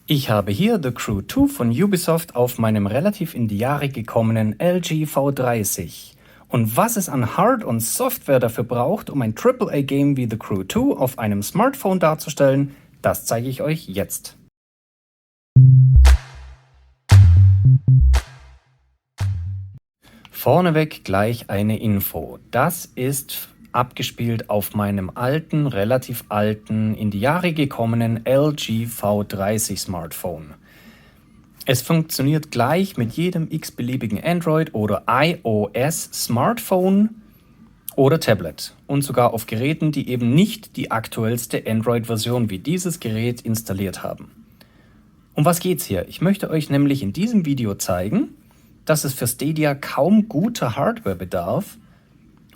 Ich habe hier The Crew 2 von Ubisoft auf meinem relativ in die Jahre gekommenen LG V30. Und was es an Hard- und Software dafür braucht, um ein AAA-Game wie The Crew 2 auf einem Smartphone darzustellen, das zeige ich euch jetzt. Vorneweg gleich eine Info. Das ist abgespielt auf meinem alten, relativ alten, in die Jahre gekommenen LG V30 Smartphone. Es funktioniert gleich mit jedem x-beliebigen Android- oder iOS-Smartphone oder Tablet und sogar auf Geräten, die eben nicht die aktuellste Android-Version wie dieses Gerät installiert haben. Um was geht's hier? Ich möchte euch nämlich in diesem Video zeigen, dass es für Stadia kaum guter Hardware bedarf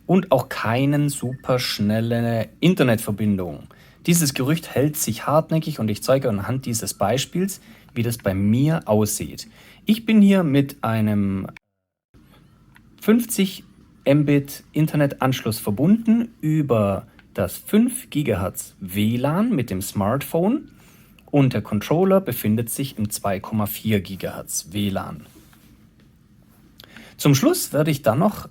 und auch keinen superschnelle Internetverbindung. Dieses Gerücht hält sich hartnäckig und ich zeige anhand dieses Beispiels, wie das bei mir aussieht. Ich bin hier mit einem 50 Mbit Internetanschluss verbunden über das 5 GHz WLAN mit dem Smartphone und der Controller befindet sich im 2,4 GHz WLAN. Zum Schluss werde ich dann noch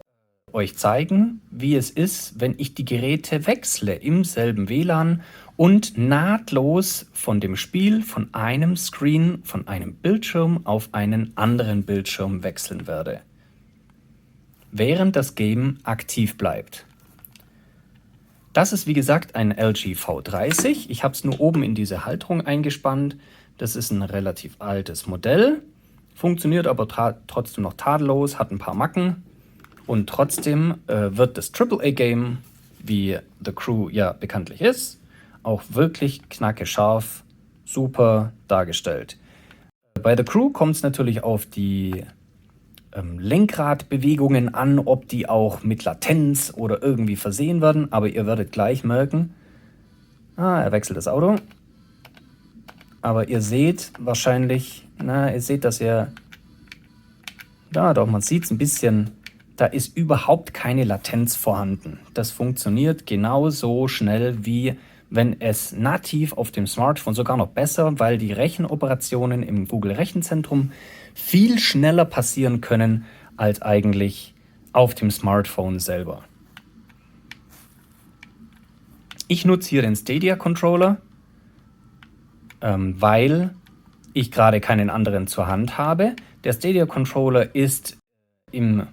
euch zeigen, wie es ist, wenn ich die Geräte wechsle im selben WLAN und nahtlos von dem Spiel von einem Screen, von einem Bildschirm auf einen anderen Bildschirm wechseln werde, während das Game aktiv bleibt. Das ist wie gesagt ein LG V30. Ich habe es nur oben in diese Halterung eingespannt. Das ist ein relativ altes Modell, funktioniert aber trotzdem noch tadellos, hat ein paar Macken. Und trotzdem wird das AAA-Game, wie The Crew ja bekanntlich ist, auch wirklich knackescharf, super dargestellt. Bei The Crew kommt es natürlich auf die Lenkradbewegungen an, ob die auch mit Latenz oder irgendwie versehen werden. Aber ihr werdet gleich merken, er wechselt das Auto. Aber ihr seht wahrscheinlich, ihr seht, dass er, man sieht es ein bisschen. Da ist überhaupt keine Latenz vorhanden. Das funktioniert genauso schnell, wie wenn es nativ auf dem Smartphone, sogar noch besser, weil die Rechenoperationen im Google Rechenzentrum viel schneller passieren können als eigentlich auf dem Smartphone selber. Ich nutze hier den Stadia Controller, weil ich gerade keinen anderen zur Hand habe. Der Stadia Controller ist im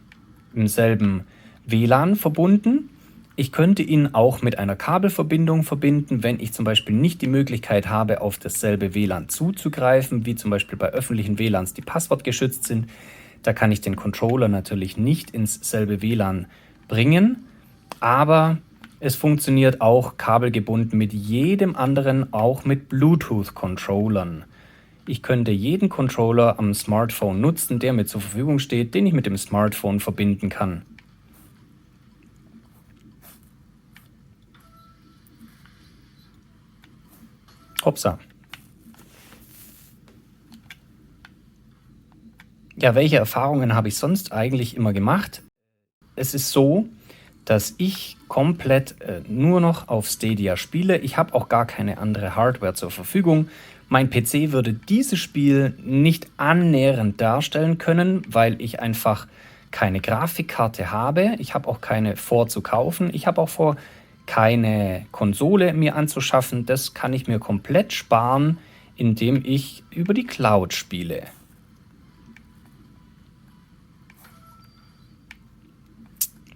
selben WLAN verbunden. Ich könnte ihn auch mit einer Kabelverbindung verbinden, wenn ich zum Beispiel nicht die Möglichkeit habe, auf dasselbe WLAN zuzugreifen, wie zum Beispiel bei öffentlichen WLANs, die passwortgeschützt sind. Da kann ich den Controller natürlich nicht ins selbe WLAN bringen, aber es funktioniert auch kabelgebunden mit jedem anderen, auch mit Bluetooth-Controllern. Ich könnte jeden Controller am Smartphone nutzen, der mir zur Verfügung steht, den ich mit dem Smartphone verbinden kann. Hopsa. Ja, welche Erfahrungen habe ich sonst eigentlich immer gemacht? Es ist so, dass ich komplett nur noch auf Stadia spiele. Ich habe auch gar keine andere Hardware zur Verfügung. Mein PC würde dieses Spiel nicht annähernd darstellen können, weil ich einfach keine Grafikkarte habe. Ich habe auch keine vor zu kaufen. Ich habe auch vor, keine Konsole mir anzuschaffen. Das kann ich mir komplett sparen, indem ich über die Cloud spiele.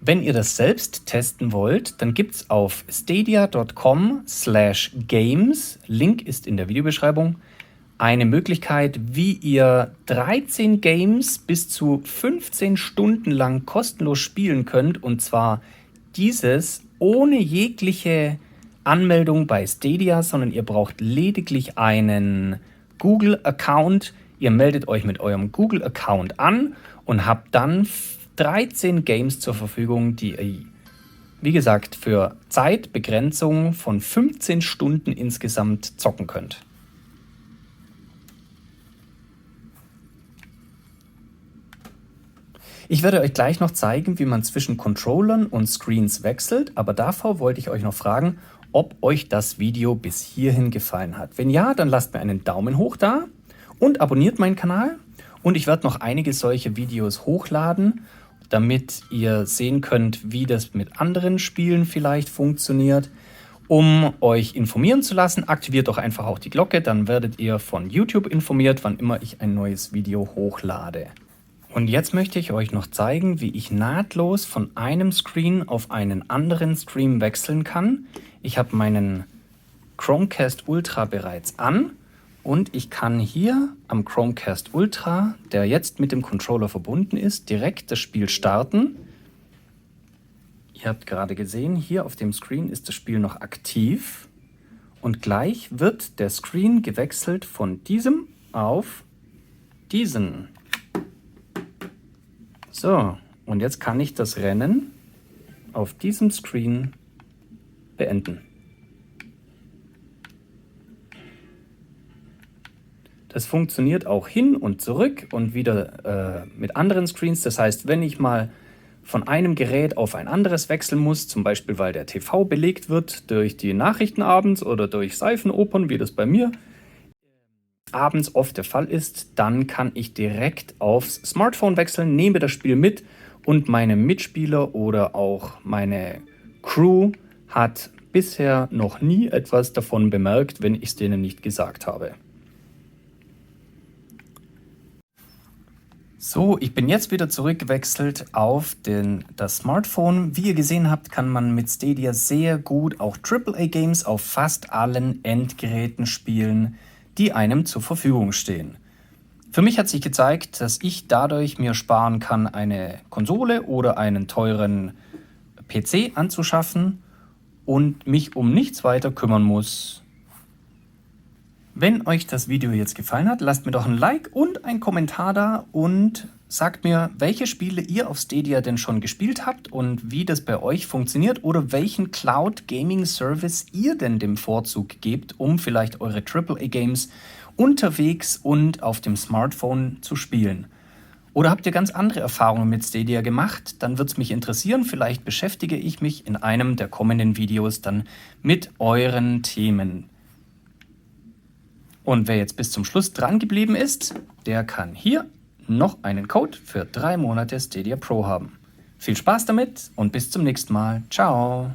Wenn ihr das selbst testen wollt, dann gibt es auf stadia.com/games, Link ist in der Videobeschreibung, eine Möglichkeit, wie ihr 13 Games bis zu 15 Stunden lang kostenlos spielen könnt. Und zwar dieses ohne jegliche Anmeldung bei Stadia, sondern ihr braucht lediglich einen Google-Account. Ihr meldet euch mit eurem Google-Account an und habt dann 13 Games zur Verfügung, die ihr, wie gesagt, für Zeitbegrenzung von 15 Stunden insgesamt zocken könnt. Ich werde euch gleich noch zeigen, wie man zwischen Controllern und Screens wechselt, aber davor wollte ich euch noch fragen, ob euch das Video bis hierhin gefallen hat. Wenn ja, dann lasst mir einen Daumen hoch da. und abonniert meinen Kanal. Und ich werde noch einige solche Videos hochladen, damit ihr sehen könnt, wie das mit anderen Spielen vielleicht funktioniert. Um euch informieren zu lassen, aktiviert doch einfach auch die Glocke, dann werdet ihr von YouTube informiert, wann immer ich ein neues Video hochlade. Und jetzt möchte ich euch noch zeigen, wie ich nahtlos von einem Screen auf einen anderen Stream wechseln kann. Ich habe meinen Chromecast Ultra bereits an und ich kann hier am Chromecast Ultra, der jetzt mit dem Controller verbunden ist, direkt das Spiel starten. Ihr habt gerade gesehen, hier auf dem Screen ist das Spiel noch aktiv und gleich wird der Screen gewechselt von diesem auf diesen. So, und jetzt kann ich das Rennen auf diesem Screen beenden. Das funktioniert auch hin und zurück und wieder mit anderen Screens. Das heißt, wenn ich mal von einem Gerät auf ein anderes wechseln muss, zum Beispiel weil der TV belegt wird durch die Nachrichten abends oder durch Seifenopern, wie das bei mir abends oft der Fall ist, dann kann ich direkt aufs Smartphone wechseln, nehme das Spiel mit und meine Mitspieler oder auch meine Crew hat bisher noch nie etwas davon bemerkt, wenn ich es denen nicht gesagt habe. So, ich bin jetzt wieder zurückgewechselt auf das Smartphone. Wie ihr gesehen habt, kann man mit Stadia sehr gut auch AAA-Games auf fast allen Endgeräten spielen, die einem zur Verfügung stehen. Für mich hat sich gezeigt, dass ich dadurch mir sparen kann, eine Konsole oder einen teuren PC anzuschaffen und mich um nichts weiter kümmern muss. Wenn euch das Video jetzt gefallen hat, lasst mir doch ein Like und einen Kommentar da und sagt mir, welche Spiele ihr auf Stadia denn schon gespielt habt und wie das bei euch funktioniert oder welchen Cloud Gaming Service ihr denn dem Vorzug gebt, um vielleicht eure AAA-Games unterwegs und auf dem Smartphone zu spielen. Oder habt ihr ganz andere Erfahrungen mit Stadia gemacht? Dann würde es mich interessieren. Vielleicht beschäftige ich mich in einem der kommenden Videos dann mit euren Themen. Und wer jetzt bis zum Schluss dran geblieben ist, der kann hier noch einen Code für 3 Monate Stadia Pro haben. Viel Spaß damit und bis zum nächsten Mal. Ciao!